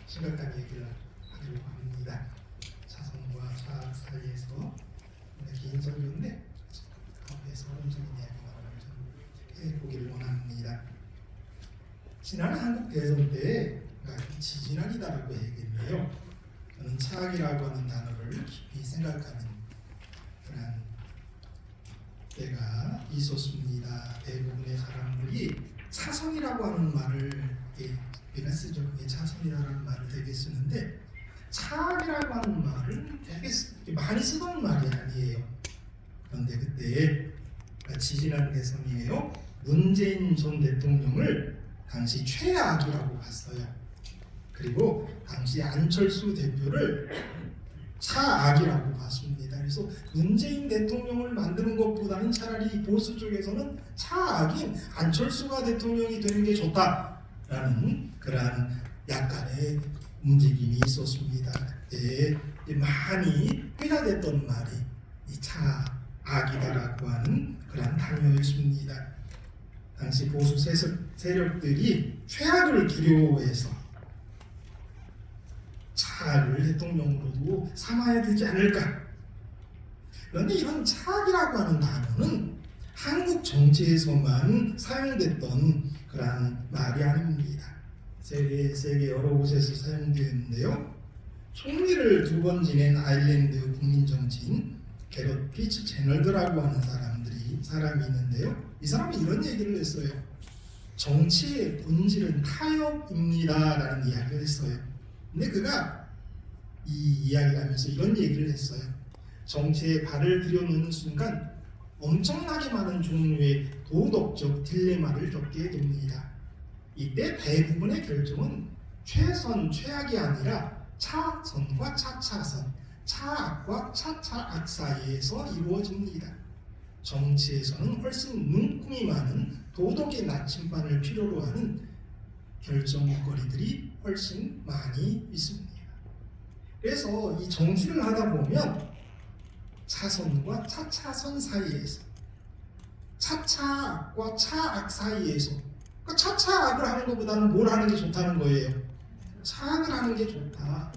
심각한 얘기를 하려고 합니다. 차선과 차악 사이에서 개인 설교인데 가운데서 서론적인 이야기를 좀 해보기를 원합니다. 지난 한국 대선 때 지지난이다라고 얘기했네요. 저는 차악이라고 하는 단어를 깊이 생각하는 그런 때가 있었습니다. 대부분의 사람들이 차선이라고 하는 말을 우리가 쓰죠. 차선이라는 말을 되게 쓰는데 차악이라고 하는 말을 되게 많이 쓰던 말이 아니에요. 그런데 그때 지지난 대선이에요. 문재인 전 대통령을 당시 최악이라고 봤어요. 그리고 당시 안철수 대표를 차악이라고 봤습니다. 그래서 문재인 대통령을 만드는 것보다는 차라리 보수 쪽에서는 차악인 안철수가 대통령이 되는 게 좋다라는 그러한 약간의 움직임이 있었습니다. 그때 많이 회자됐던 말이 이 차악이다라고 하는 그러한 단어였습니다. 당시 보수 세력들이 최악을 두려워해서 차악을 대통령으로도 삼아야 되지 않을까. 그런데 이런 차악이라고 하는 단어는 한국 정치에서만 사용됐던 그러한 말이 아닙니다. 세계 여러 곳에서 사용되었는데요. 총리를 2번 지낸 아일랜드 국민정치인 게럿 피츠제널드라고 하는 사람이 있는데요. 이 사람이 이런 얘기를 했어요. 정치의 본질은 타협입니다 라는 이야기를 했어요. 근데 그가 이 이야기를 하면서 이런 얘기를 했어요. 정치에 발을 들여놓는 순간 엄청나게 많은 종류의 도덕적 딜레마를 겪게 됩니다. 이때 대부분의 결정은 최선, 최악이 아니라 차선과 차차선, 차악과 차차악 사이에서 이루어집니다. 정치에서는 훨씬 눈금이 많은 도덕의 나침반을 필요로 하는 결정거리들이 훨씬 많이 있습니다. 그래서 이 정치를 하다 보면 차선과 차차선 사이에서 차차악과 차악 사이에서 그러니까 차차악을 하는 것보다는 뭘 하는 게 좋다는 거예요. 차악을 하는 게 좋다.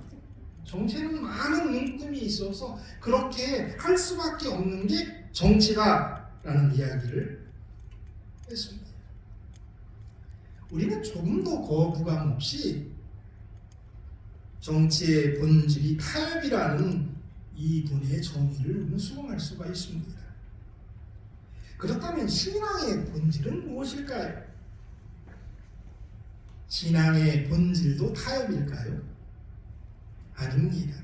정치에는 많은 눈금이 있어서 그렇게 할 수밖에 없는 게 정치다라는 이야기를 했습니다. 우리는 조금 더 거부감 없이 정치의 본질이 타협이라는 이분의 정의를 우리는 수긍할 수가 있습니다. 그렇다면 신앙의 본질은 무엇일까요? 신앙의 본질도 타협일까요? 아닙니다.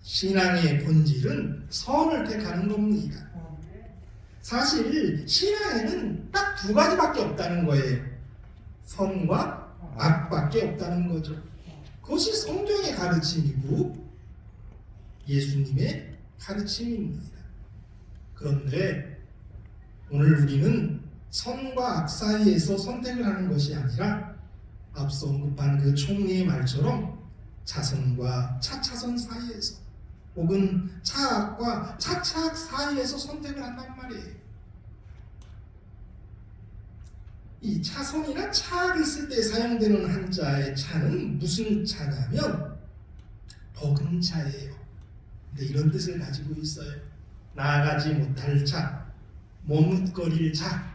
신앙의 본질은 선을 택하는 겁니다. 사실 신앙에는 딱 2가지밖에 없다는 거예요. 선과 악밖에 없다는 거죠. 그것이 성경의 가르침이고 예수님의 가르침입니다. 그런데 오늘 우리는 선과 악 사이에서 선택을 하는 것이 아니라 앞서 언급한 그 총리의 말처럼 차선과 차차선 사이에서 혹은 차악과 차차악 사이에서 선택을 한단 말이에요. 이 차선이나 차악을 쓸 때 사용되는 한자의 차는 무슨 차냐면 버금차예요. 근데 이런 뜻을 가지고 있어요. 나아가지 못할 차, 머뭇거릴 차,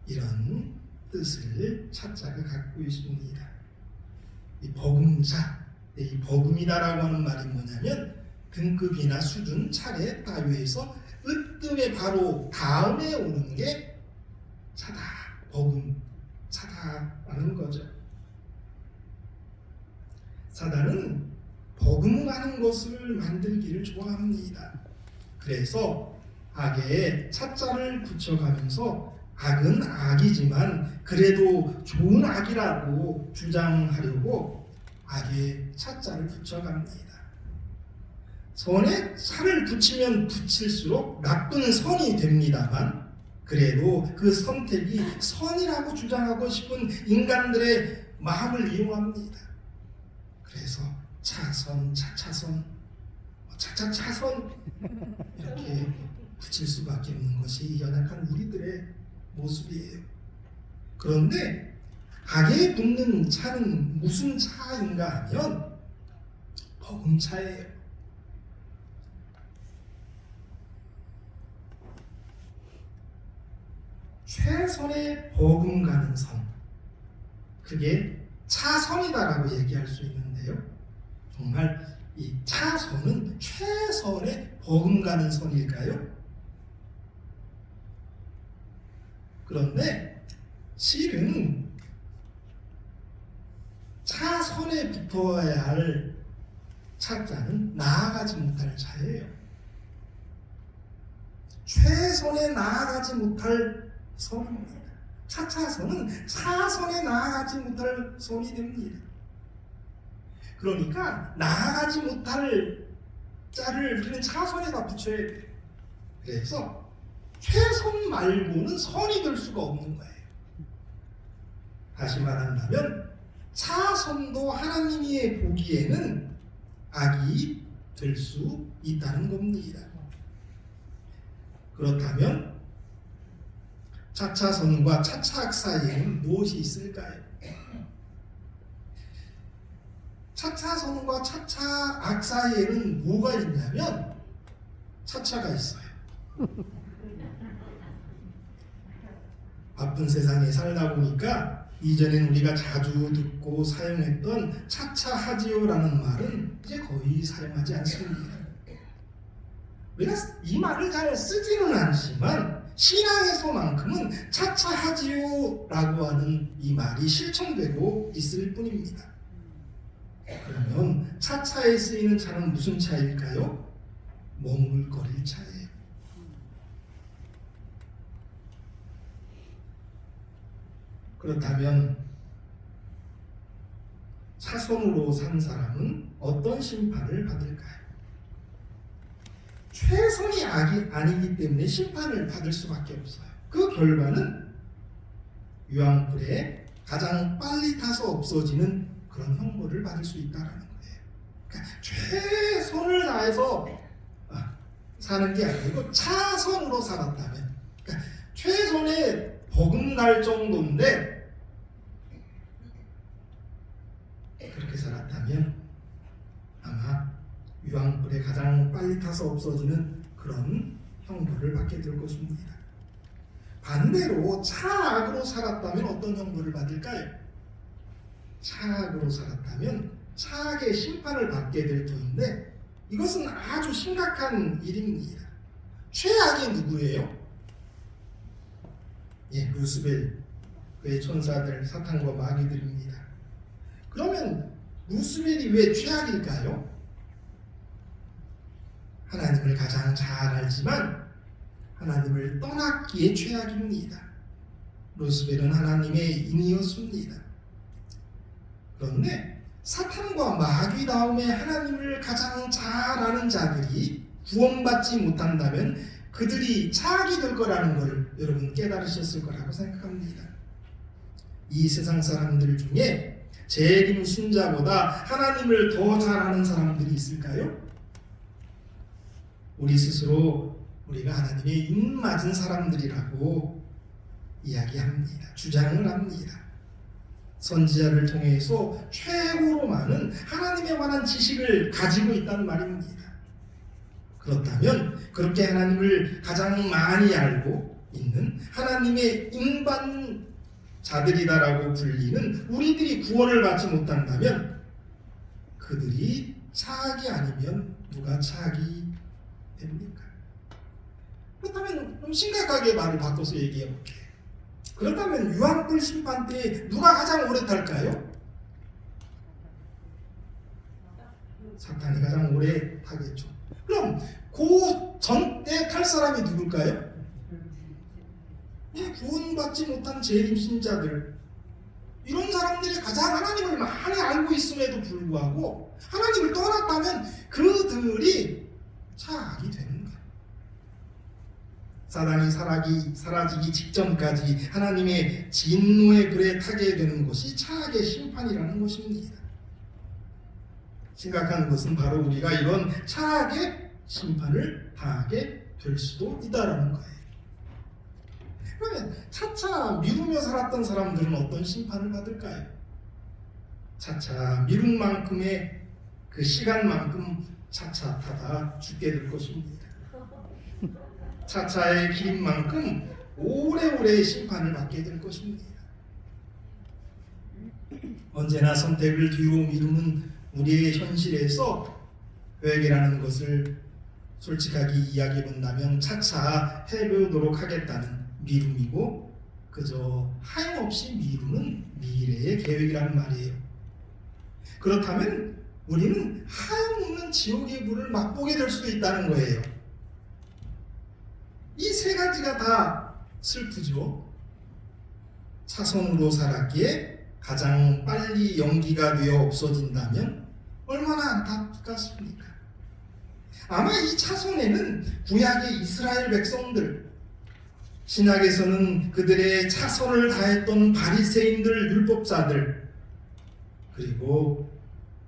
이런 뜻을 차자가 갖고 있습니다. 이 버금차, 이 버금이다라고 하는 말이 뭐냐면 등급이나 수준, 차례 따위에서 으뜸에 바로 다음에 오는 게 차다, 버금, 차다라는 거죠. 사단은 버금가는 것을 만들기를 좋아합니다. 그래서 악에 차자를 붙여가면서 악은 악이지만 그래도 좋은 악이라고 주장하려고 악에 차자를 붙여갑니다. 선에 차를 붙이면 붙일수록 나쁜 선이 됩니다만 그래도 그 선택이 선이라고 주장하고 싶은 인간들의 마음을 이용합니다. 그래서 차선, 차차선, 차차차선 이렇게 붙일 수밖에 없는 것이 연약한 우리들의 모습이에요. 그런데 악에 붙는 차는 무슨 차인가 하면 복음차예요. 최선의 복음 가는 선, 그게 차선이다라고 얘기할 수 있는데요. 정말 이 차선은 최선의 복음 가는 선일까요? 그런데 실은 차선에 붙어야 할 차자는 나아가지 못할 차예요. 최선에 나아가지 못할 선입니다. 차차선은 차선에 나아가지 못할 선이 됩니다. 그러니까 나아가지 못할 자를 우리는 차선에다 붙여야 돼요. 그래서 최선 말고는 선이 될 수가 없는 거예요. 다시 말한다면 차선도 하나님이 보기에는 악이 될 수 있다는 겁니다. 그렇다면 차차선과 차차악 사이에는 무엇이 있을까요? 차차선과 차차악 사이에는 뭐가 있냐면 차차가 있어요. 바쁜 세상에 살다 보니까 이전엔 우리가 자주 듣고 사용했던 차차하지요라는 말은 이제 거의 사용하지 않습니다. 우리가 이 말을 잘 쓰지는 않지만 신앙에서만큼은 차차하지요라고 하는 이 말이 실천되고 있을 뿐입니다. 그러면 차차에 쓰이는 차는 무슨 차일까요? 머물거릴 차예요. 그렇다면 차선으로 산 사람은 어떤 심판을 받을까요? 최선이 악이 아니기 때문에 심판을 받을 수밖에 없어요. 그 결과는 유황불에 가장 빨리 타서 없어지는 그런 형벌을 받을 수 있다는 거예요. 그러니까 최선을 다해서 사는 게 아니고 차선으로 살았다면, 그러니까 최선의 버금갈 정도인데 그렇게 살았다면 아마 유황불에 가장 빨리 타서 없어지는 그런 형벌을 받게 될 것입니다. 반대로 차악으로 살았다면 어떤 형벌을 받을까요? 차악으로 살았다면 차악의 심판을 받게 될 터인데 이것은 아주 심각한 일입니다. 최악이 누구예요? 루스벨, 그의 천사들, 사탄과 마귀들입니다. 그러면 루스벨이 왜 최악일까요? 하나님을 가장 잘 알지만 하나님을 떠났기에 최악입니다. 루스벨은 하나님의 인이었습니다. 그런데 사탄과 마귀 다음에 하나님을 가장 잘 아는 자들이 구원받지 못한다면 그들이 차악이 될 거라는 것을 여러분 깨달으셨을 거라고 생각합니다. 이 세상 사람들 중에 재림 신자보다 하나님을 더 잘 아는 사람들이 있을까요? 우리 스스로 우리가 하나님의 입맞은 사람들이라고 이야기합니다. 주장을 합니다. 선지자를 통해서 최고로 많은 하나님에 관한 지식을 가지고 있다는 말입니다. 그렇다면 그렇게 하나님을 가장 많이 알고 있는 하나님의 인받는 자들이다라고 불리는 우리들이 구원을 받지 못한다면 그들이 차악이 아니면 누가 차악이 됩니까? 그렇다면 좀 심각하게 말을 바꿔서 얘기해 볼게요. 그렇다면 유황불 심판 때 누가 가장 오래 탈까요? 사탄이 가장 오래 타겠죠. 그럼 그 전때 탈 사람이 누굴까요? 구원받지 못한 재림 신자들, 이런 사람들이 가장 하나님을 많이 알고 있음에도 불구하고 하나님을 떠났다면 그들이 차악이 되는 거예요. 사단이 사라지기 직전까지 하나님의 진노의 불에 타게 되는 것이 차악의 심판이라는 것입니다. 심각한 것은 바로 우리가 이런 차악의 심판을 당하게 될 수도 있다는 거예요. 그러면 차차 미루며 살았던 사람들은 어떤 심판을 받을까요? 차차 미룬 만큼의 그 시간만큼 차차타다 죽게 될 것입니다. 차차의 긴 만큼 오래오래 심판을 받게 될 것입니다. 언제나 선택을 뒤로 미루는 우리의 현실에서 회개라는 것을 솔직하게 이야기해 본다면 차차 해보도록 하겠다는 미rum이고 그저 하염없이 미루는 미래의 계획이라는 말이에요. 그렇다면 우리는 하염없는 지옥의 불을 맛보게 될 수도 있다는 거예요. 이 세 가지가 다 슬프죠. 차선으로 살았기에 가장 빨리 연기가 되어 없어진다면 얼마나 안타깝습니까? 아마 이 차선에는 구약의 이스라엘 백성들, 신약에서는 그들의 차선을 다했던 바리새인들, 율법자들, 그리고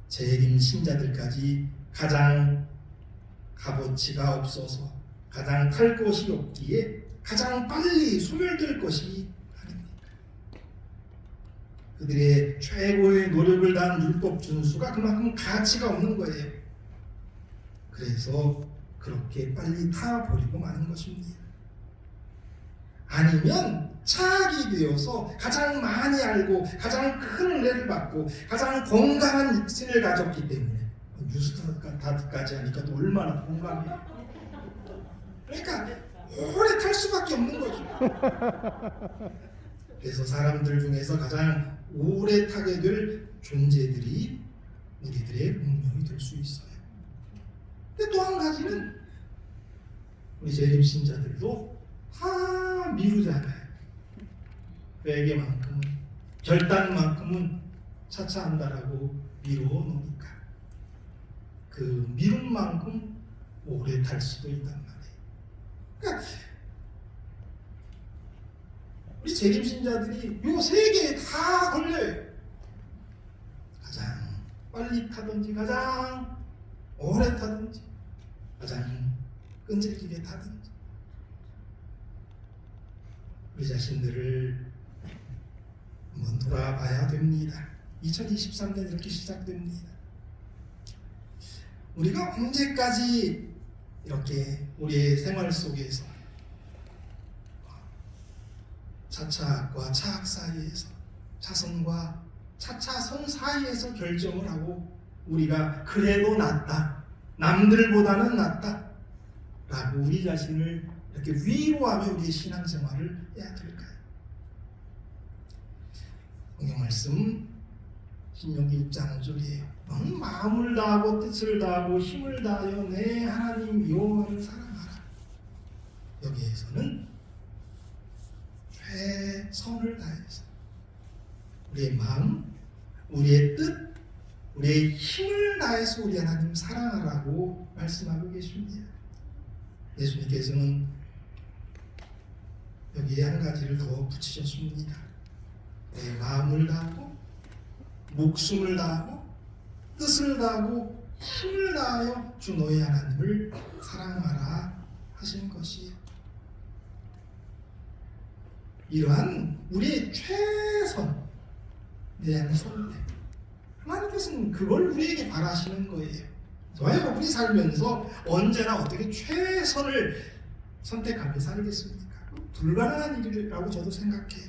재림 신자들까지 가장 값어치가 없어서 가장 탈 것이 없기에 가장 빨리 소멸될 것이 아닙니까? 그들의 최고의 노력을 다한 율법 준수가 그만큼 가치가 없는 거예요. 그래서 그렇게 빨리 타버리고 마는 것입니다. 아니면 차악이 되어서 가장 많이 알고 가장 큰 은혜를 받고 가장 건강한 육신을 가졌기 때문에 뉴스타트까지 하니까 또 얼마나 공감해요. 그러니까 오래 탈 수밖에 없는 거죠. 그래서 사람들 중에서 가장 오래 타게 될 존재들이 우리들의 운명이 될 수 있어요. 근데 또 한 가지는 우리 재림 신자들도 다 미루잖아요. 회개만큼은 결단만큼은 차차한다라고 미루어 놓으니까 그 미움만큼 오래 탈 수도 있단 말이에요. 그러니까 우리 재림 신자들이 요 세 개에 다 걸려요. 가장 빨리 타든지 가장 오래 타든지 가장 끈질기게 타든지 우리 자신들을 한번 돌아봐야 됩니다. 2023년 이렇게 시작됩니다. 우리가 언제까지 이렇게 우리의 생활 속에서 차차과 차악 사이에서 차선과 차차선 사이에서 결정을 하고 우리가 그래도 낫다, 남들보다는 낫다 라고 우리 자신을 이렇게 위로하며 우리의 신앙생활을 해야 될까요? 성경 말씀 신명기 6장 5절이에요. 너는 마음을 다하고 뜻을 다하고 힘을 다하여 내 하나님 여호와를 사랑하라. 여기에서는 최선을 다해서 우리의 마음, 우리의 뜻, 우리의 힘을 다해서 우리 하나님 사랑하라고 말씀하고 계십니다. 예수님께서는 여기에 한 가지를 더 붙이셨습니다. 내 마음을 다하고 목숨을 다하고 뜻을 다하고 힘을 다하여 주 너의 하나님을 사랑하라 하신 것이에요. 이러한 우리의 최선에 대한 선택, 하나님께서는 그걸 우리에게 바라시는 거예요. 저희가 우리 살면서 언제나 어떻게 최선을 선택하며 살겠습니까? 불가능한 일이라고 저도 생각해요.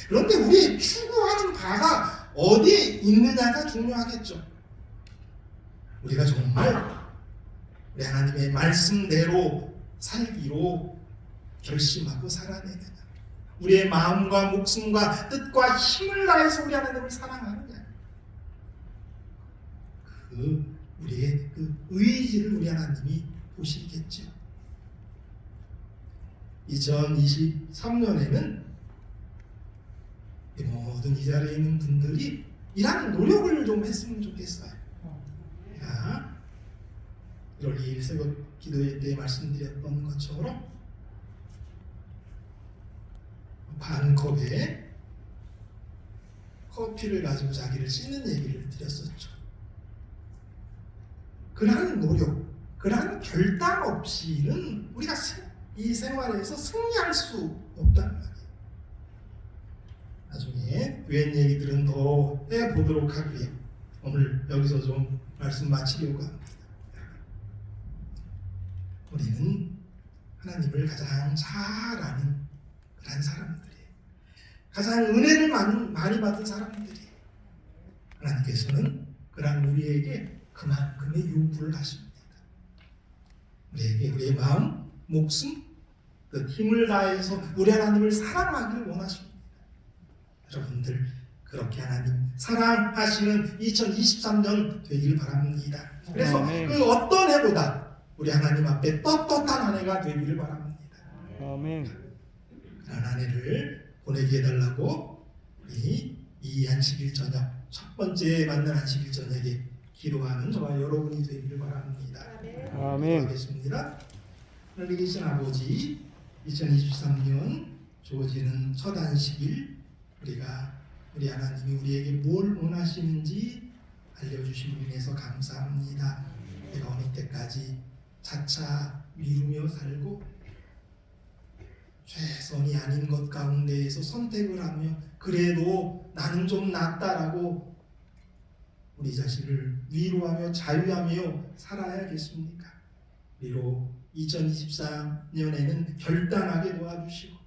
그런데 우리 추구하는 바가 어디에 있느냐가 중요하겠죠. 우리가 정말 우리 하나님의 말씀대로 살기로 결심하고 살아내느냐, 우리의 마음과 목숨과 뜻과 힘을 다해서 우리 하나님을 사랑하느냐, 우리의 그 의지를 우리 하나님이 보시겠죠. 2023년에는 모든 이 자리에 있는 분들이 이런 노력을 좀 했으면 좋겠어요. 1월 2일 새벽 기도회 때 말씀드렸던 것처럼 반 컵에 커피를 가지고 자기를 씻는 얘기를 드렸었죠. 그러한 노력, 그러한 결단 없이는 우리가 이 생활에서 승리할 수 없단 말이에요. 나중에 유엔 얘기들은 더 해보도록 하고요. 오늘 여기서 좀 말씀 마치려고 합니다. 우리는 하나님을 가장 잘 아는 그런 사람들이에요. 가장 은혜를 많이 받은 사람들이에요. 하나님께서는 그런 우리에게 그만큼의 요구를 하십니다. 우리에게 우리의 마음, 목숨, 그 힘을 다해서 우리 하나님을 사랑하기를 원하십니다. 여러분들 그렇게 하나님 사랑하시는 2023년 되길 바랍니다. 그래서 아멘. 그 어떤 해보다 우리 하나님 앞에 떳떳한 한 해가 되기를 바랍니다. 아멘. 그런 한 해를 보내게 해달라고 우리 이 안식일 저녁 첫 번째 맞는 안식일 저녁에 기도하는 저와 여러분이 되기를 바랍니다. 아멘. 기도하겠습니다. 하늘에 계신 아버지, 2023년 주어지는 첫 안식일 우리 하나님이 우리에게 뭘 원하시는지 알려주신 분에서 감사합니다. 내가 어느 때까지 차차 미루며 살고 최선이 아닌 것 가운데에서 선택을 하며 그래도 나는 좀 낫다라고 우리 자신을 위로하며 자유하며 살아야겠습니까? 우리로 2024년에는 결단하게 도와주시고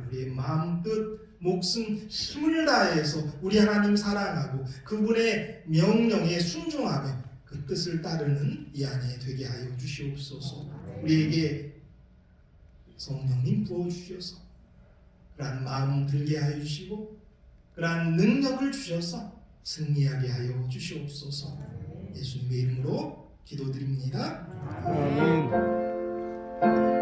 우리의 마음, 뜻, 목숨, 힘을 다해서 우리 하나님 사랑하고 그분의 명령에 순종하며 그 뜻을 따르는 이 안에 되게 하여 주시옵소서. 우리에게 성령님 부어주셔서 그러한 마음 들게 하여 주시고 그러한 능력을 주셔서 승리하게 하여 주시옵소서. 예수님의 이름으로 기도드립니다. 아멘.